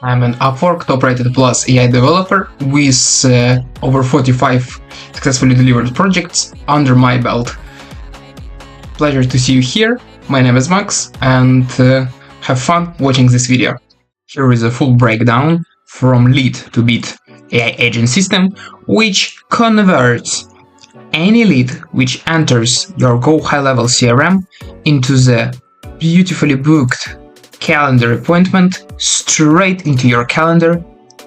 I'm an Upwork top-rated plus AI developer with over 45 successfully delivered projects under my belt. Pleasure to see you here. My name is Max, and have fun watching this video. Here is a full breakdown from Lead2Bid AI agent system, which converts any lead which enters your Go high-level CRM into the beautifully booked calendar appointment straight into your calendar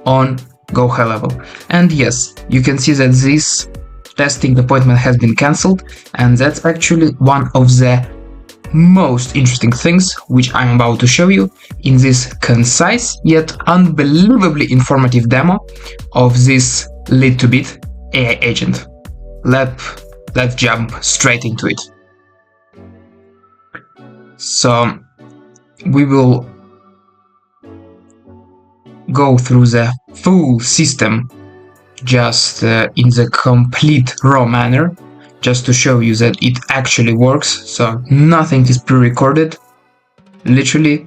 on Go high level. And yes, you can see that this testing appointment has been cancelled, and that's actually one of the most interesting things which I'm about to show you in this concise yet unbelievably informative demo of this Lead2Bid AI agent. Let's jump straight into it. So we will go through the full system just in the complete raw manner, just to show you that it actually works. So nothing is pre-recorded. Literally,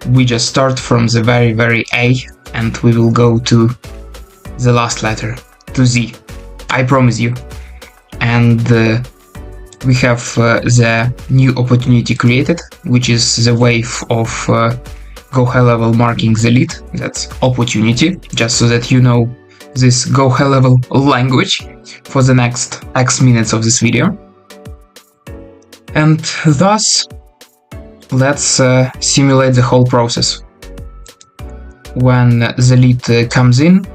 we just start from the very A, and we will go to the last letter, to Z. I promise you. And we have the new opportunity created, which is the wave of Go high level marking the lead. That's opportunity, just so that you know this Go high level language for the next X minutes of this video. And thus, let's simulate the whole process. When the lead comes in,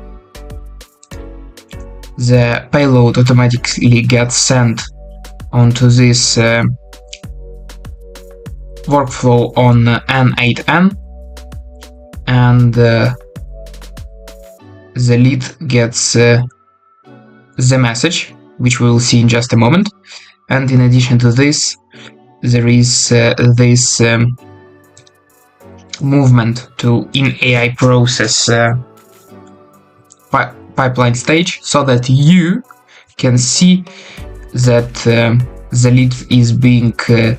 the payload automatically gets sent onto this workflow on N8N, and the lead gets the message, which we will see in just a moment. And in addition to this, there is this movement to in-AI process pipeline stage, so that you can see that the lead is being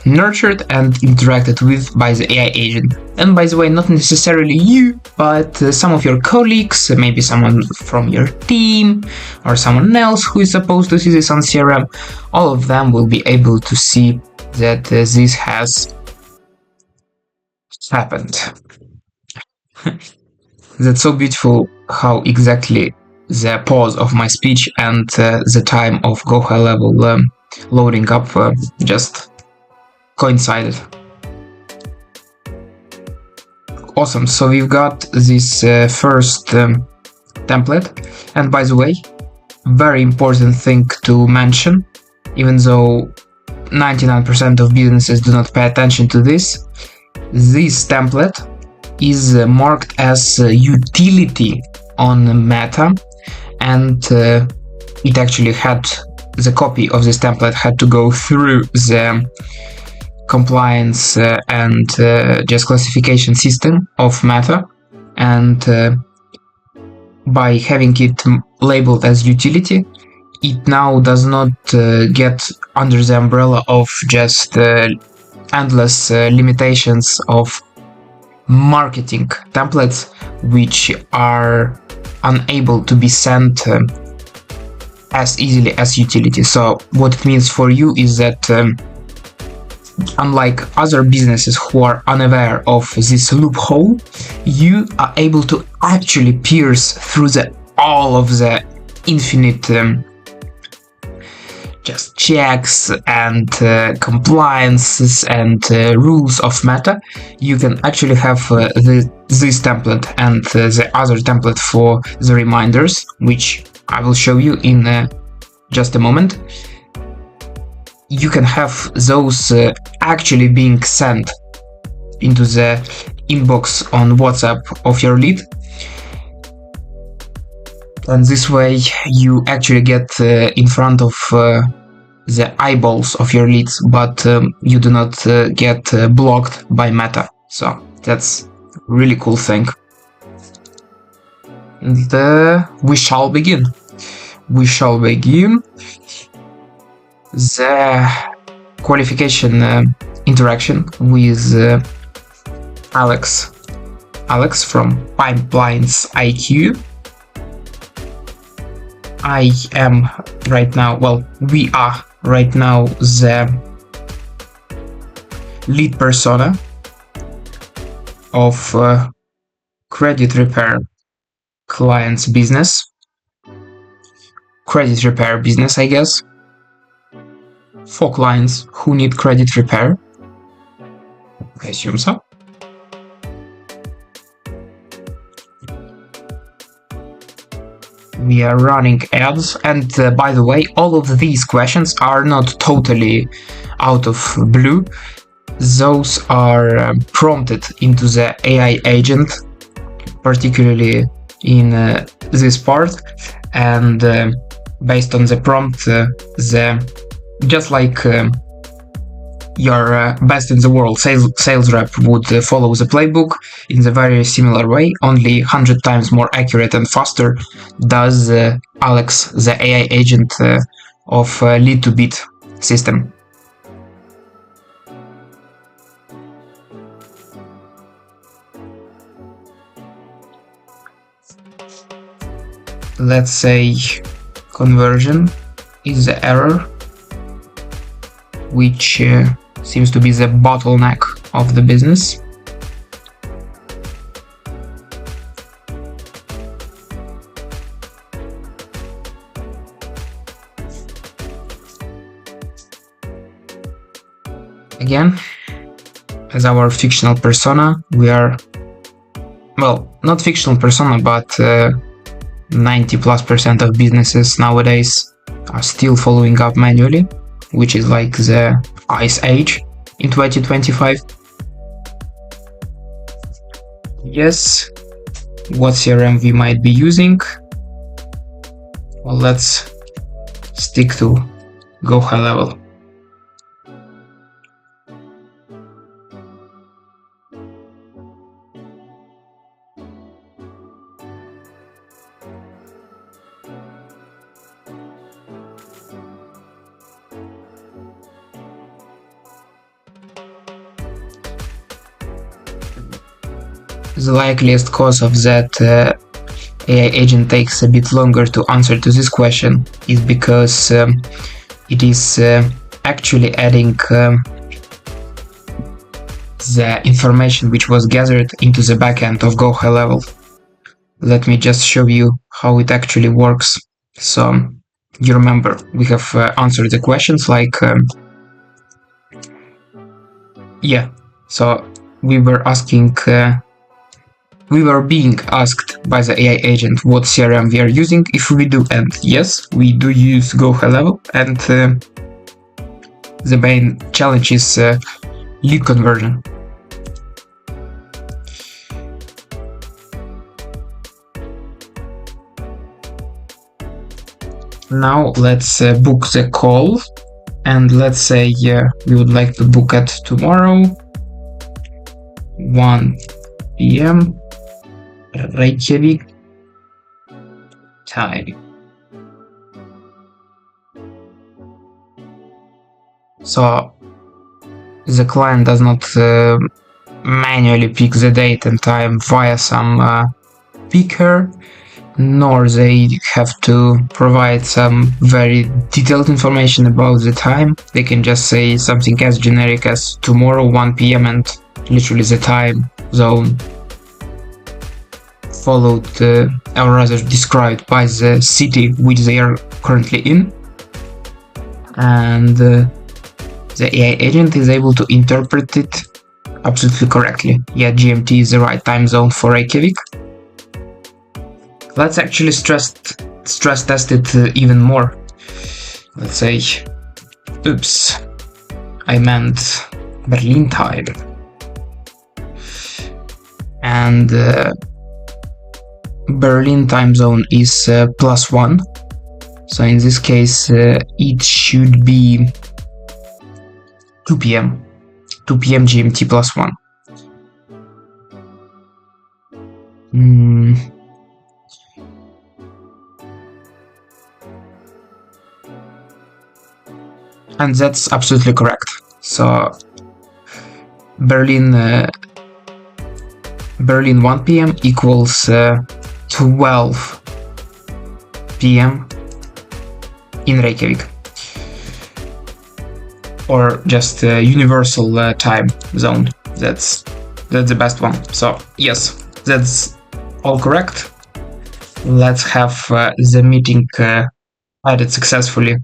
nurtured and interacted with by the AI agent. And by the way, not necessarily you, but some of your colleagues, maybe someone from your team or someone else who is supposed to see this on CRM, all of them will be able to see that this has happened. That's so beautiful how exactly the pause of my speech and the time of Go high level loading up just coincided. Awesome, so we've got this first template, and by the way, very important thing to mention, even though 99% of businesses do not pay attention to this template is marked as utility on Meta, and it actually had the copy of this template had to go through the compliance and just classification system of Meta, and by having it labeled as utility, it now does not get under the umbrella of just endless limitations of marketing templates which are unable to be sent as easily as utility. So what it means for you is that unlike other businesses who are unaware of this loophole, you are able to actually pierce through all of the infinite just checks and compliances and rules of Meta. You can actually have this template and the other template for the reminders, which I will show you in just a moment. You can have those actually being sent into the inbox on WhatsApp of your lead, and this way you actually get in front of the eyeballs of your leads, but you do not get blocked by Meta. So that's a really cool thing. And we shall begin. The qualification interaction with Alex Alex from Pipelines IQ. We are right now the lead persona of credit repair client's business. Credit repair business, I guess. For clients who need credit repair. I assume so. We are running ads, and by the way, all of these questions are not totally out of blue. Those are prompted into the AI agent, particularly in this part, and based on the prompt, just like your best in the world sales rep would follow the playbook in the very similar way, only 100 times more accurate and faster does Alex, the AI agent of Lead2Bid system. Let's say conversion is the error, which seems to be the bottleneck of the business. Again, as our fictional persona, we are, well, not fictional persona, but 90+% of businesses nowadays are still following up manually, which is like the ice age in 2025. Yes, what CRM we might be using? Well, let's stick to go high level. The likeliest cause of that AI agent takes a bit longer to answer to this question is because it is actually adding the information which was gathered into the backend of Go High Level. Let me just show you how it actually works. So you remember we have answered the questions like so we were being asked by the AI agent what CRM we are using, if we do, and yes, we do use Go High Level, and the main challenge is lead conversion. Now let's book the call, and let's say we would like to book it tomorrow, 1 p.m. Reykjavik time. So the client does not manually pick the date and time via some picker, nor they have to provide some very detailed information about the time. They can just say something as generic as tomorrow 1 p.m. and literally the time zone followed or rather described by the city which they are currently in, and the AI agent is able to interpret it absolutely correctly. Yeah, GMT is the right time zone for Reykjavik. Let's actually stress test it even more. Let's say, oops, I meant Berlin time, and Berlin time zone is +1, so in this case it should be 2 p.m. GMT +1. And that's absolutely correct. So Berlin Berlin 1 p.m. equals 12 p.m. in Reykjavik, or just universal time zone. That's the best one. So yes, that's all correct. Let's have the meeting added successfully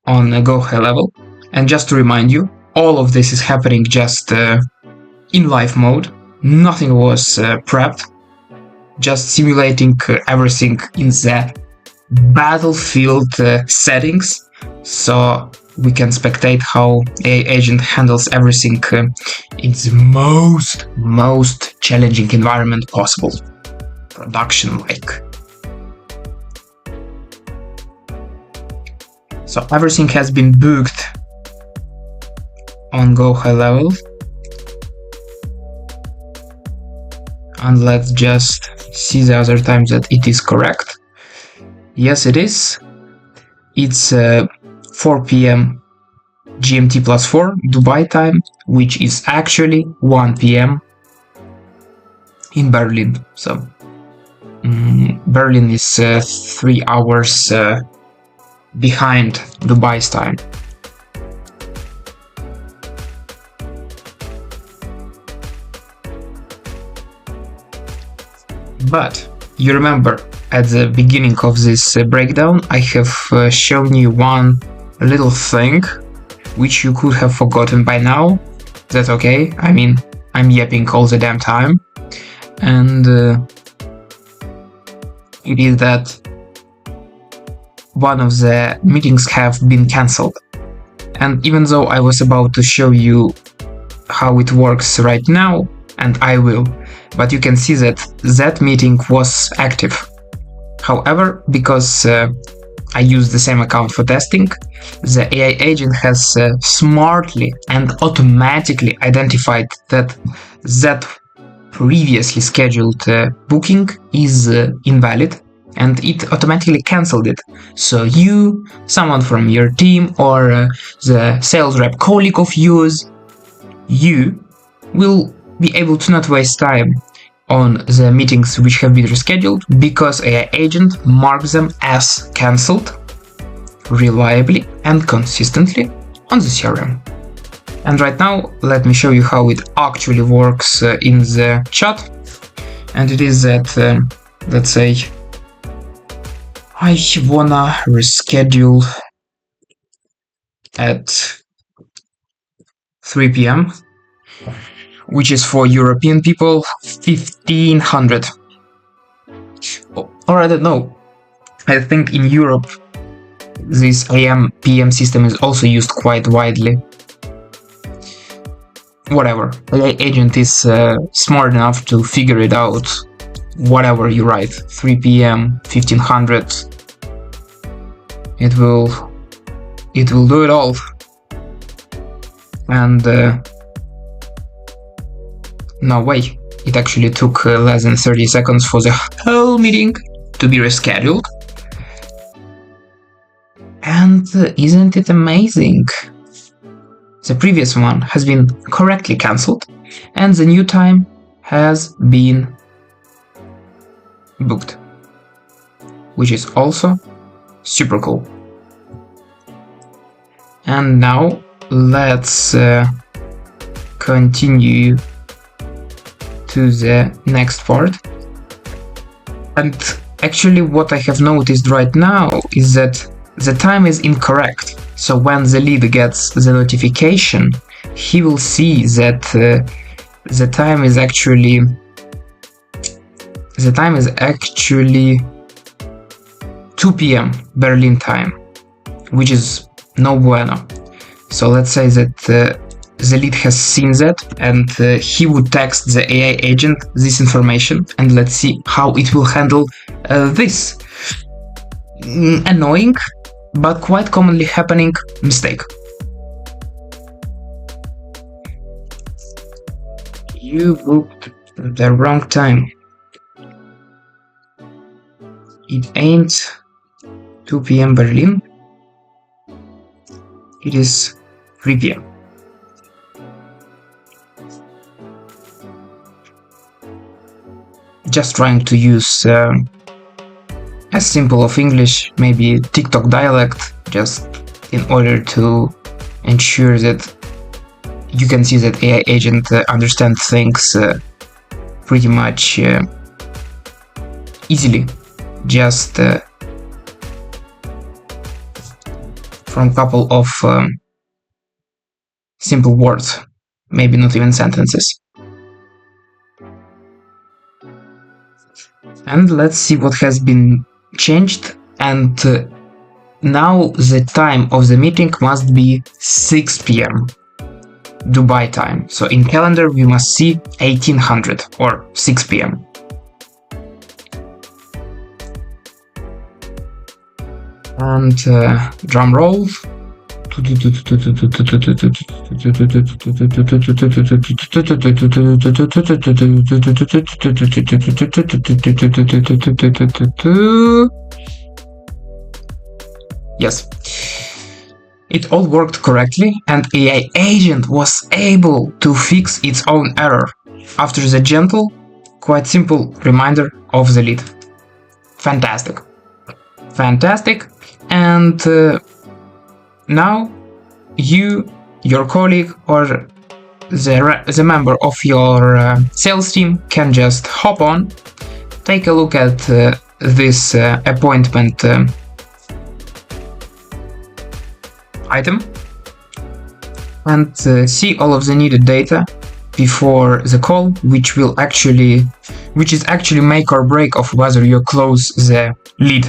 on a Go High level. And just to remind you, all of this is happening just in live mode. Nothing was prepped, just simulating everything in the battlefield settings, so we can spectate how AI agent handles everything in the most challenging environment possible, production-like. So everything has been booked on Go High level. And let's just see the other times that it is correct. Yes, it is. It's 4 p.m. GMT plus 4 Dubai time, which is actually 1 p.m. in Berlin. So Berlin is 3 hours behind Dubai's time. But you remember, at the beginning of this breakdown, I have shown you one little thing which you could have forgotten by now. That's okay. I mean, I'm yapping all the damn time. And it is that one of the meetings have been cancelled. And even though I was about to show you how it works right now, and I will, but you can see that that meeting was active. However, because I used the same account for testing, the AI agent has smartly and automatically identified that that previously scheduled booking is invalid, and it automatically cancelled it. So you, someone from your team, or the sales rep colleague of yours, you will be able to not waste time on the meetings which have been rescheduled, because AI agent marks them as cancelled reliably and consistently on the CRM. And right now, let me show you how it actually works in the chat. And it is that, let's say, I wanna reschedule at 3 p.m. which is for European people 1500. Or I don't know. I think in Europe this AM PM system is also used quite widely. Whatever. AI agent is smart enough to figure it out. Whatever you write, 3 p.m., 1500. It will do it all. And no way, it actually took less than 30 seconds for the whole meeting to be rescheduled. And isn't it amazing? The previous one has been correctly cancelled, and the new time has been booked, which is also super cool. And now let's continue to the next part. And actually what I have noticed right now is that the time is incorrect. So when the lead gets the notification, he will see that the time is actually 2 p.m. Berlin time, which is no bueno. So let's say that the lead has seen that, and he would text the AI agent this information, and let's see how it will handle this annoying but quite commonly happening mistake. You booked the wrong time. It ain't 2 p.m. Berlin. It is 3 p.m. just trying to use as simple of English, maybe TikTok dialect, just in order to ensure that you can see that AI agent understands things pretty much easily, just from a couple of simple words, maybe not even sentences. And let's see what has been changed. And now the time of the meeting must be 6 p.m. Dubai time. So in calendar we must see 1800 or 6 p.m. And drum roll. Yes, it all worked correctly, and AI agent was able to fix its own error after the gentle, quite simple reminder of the lead. Fantastic. Fantastic. And now you, your colleague, or the member of your sales team can just hop on, take a look at this appointment item, and see all of the needed data before the call, which is actually make or break of whether you close the lead.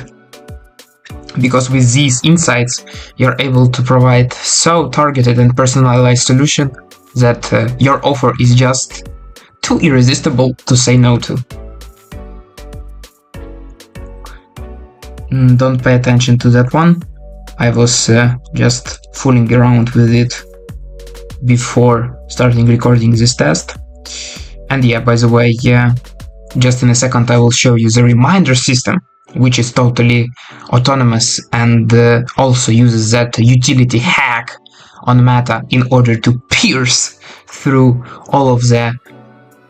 Because with these insights, you're able to provide so targeted and personalized solution that your offer is just too irresistible to say no to. Don't pay attention to that one. I was just fooling around with it before starting recording this test. And yeah, by the way, just in a second I will show you the reminder system, which is totally autonomous and also uses that utility hack on Meta in order to pierce through all of the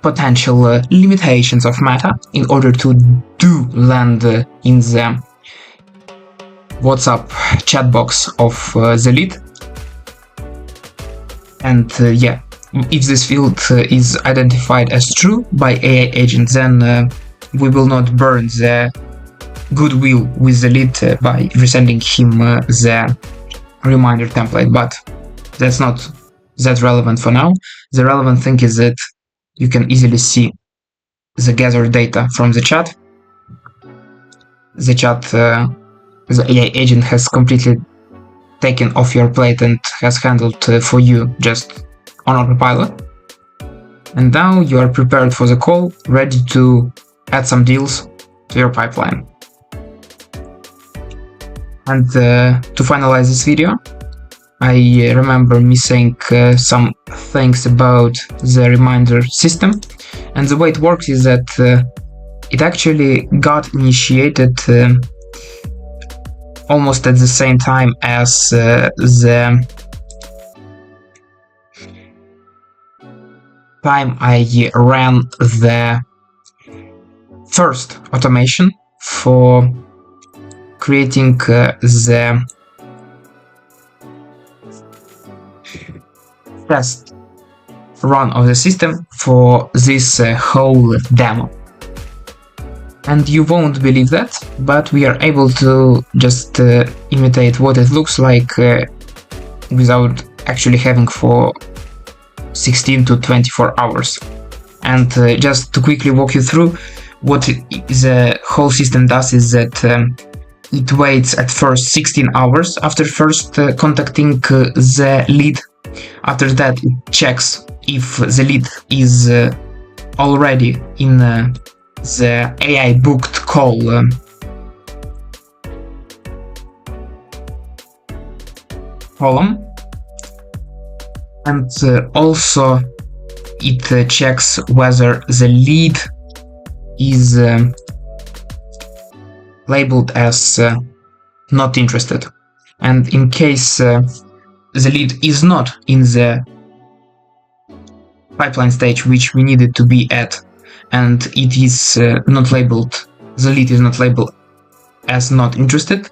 potential limitations of Meta in order to land in the WhatsApp chat box of the lead. And yeah, if this field is identified as true by AI agent, then we will not burn the goodwill with the lead by resending him the reminder template, but that's not that relevant for now. The relevant thing is that you can easily see the gathered data from the chat. The AI agent has completely taken off your plate and has handled for you just on autopilot. And now you are prepared for the call, ready to add some deals to your pipeline. And to finalize this video, I remember me saying some things about the reminder system, and the way it works is that it actually got initiated almost at the same time as the time I ran the first automation for creating the test run of the system for this whole demo. And you won't believe that, but we are able to just imitate what it looks like without actually having for 16 to 24 hours. And just to quickly walk you through, what the whole system does is that it waits at first 16 hours after first contacting the lead. After that, it checks if the lead is already in the AI booked call column, and also it checks whether the lead is labeled as not interested. And in case the lead is not in the pipeline stage which we needed to be at, and it is not labeled, the lead is not labeled as not interested.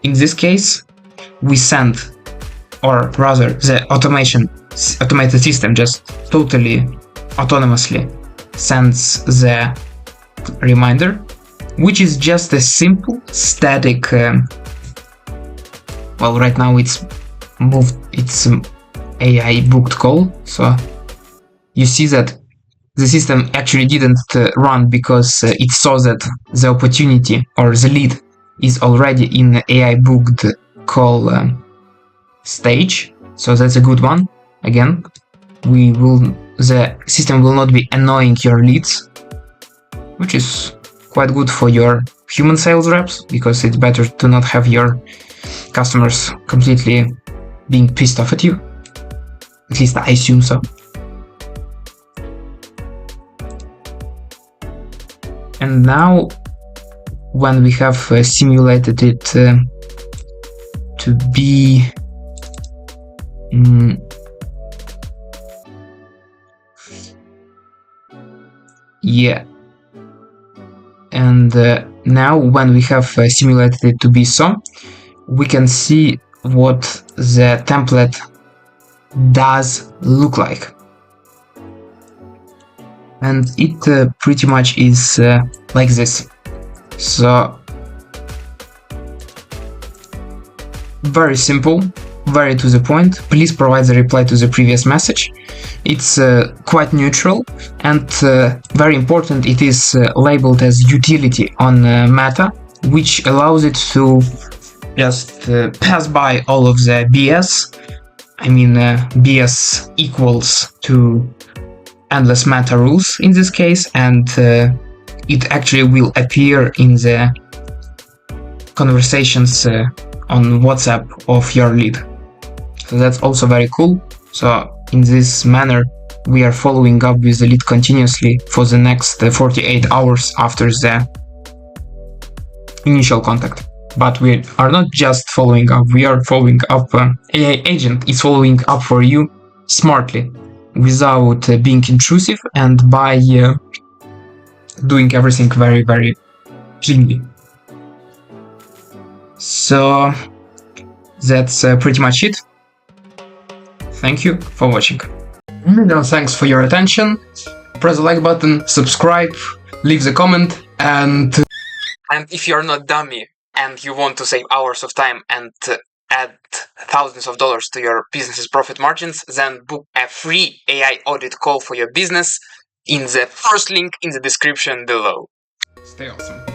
In this case, we send, or rather the automated system just totally autonomously sends the reminder, which is just a simple static well, right now it's AI booked call, so you see that the system actually didn't run because it saw that the opportunity or the lead is already in the AI booked call stage, so that's a good one. Again, the system will not be annoying your leads, which is quite good for your human sales reps, because it's better to not have your customers completely being pissed off at you. At least I assume so. And now, when we have simulated it to be yeah, and now when we have simulated it to be so, we can see what the template does look like. And it pretty much is like this. So, very simple, very to the point. Please provide the reply to the previous message. It's quite neutral, and very important, it is labeled as utility on Meta, which allows it to just pass by all of the BS. I mean, BS equals to endless meta rules in this case, and it actually will appear in the conversations on WhatsApp of your lead. So that's also very cool. So in this manner, we are following up with the lead continuously for the next 48 hours after the initial contact. But we are not just following up, we are following up. AI agent is following up for you smartly, without being intrusive, and by doing everything very, very cleanly. So that's pretty much it. Thank you for watching. Thanks for your attention. Press the like button, subscribe, leave the comment, and if you're not dummy and you want to save hours of time and add thousands of dollars to your business's profit margins, then book a free AI audit call for your business in the first link in the description below. Stay awesome.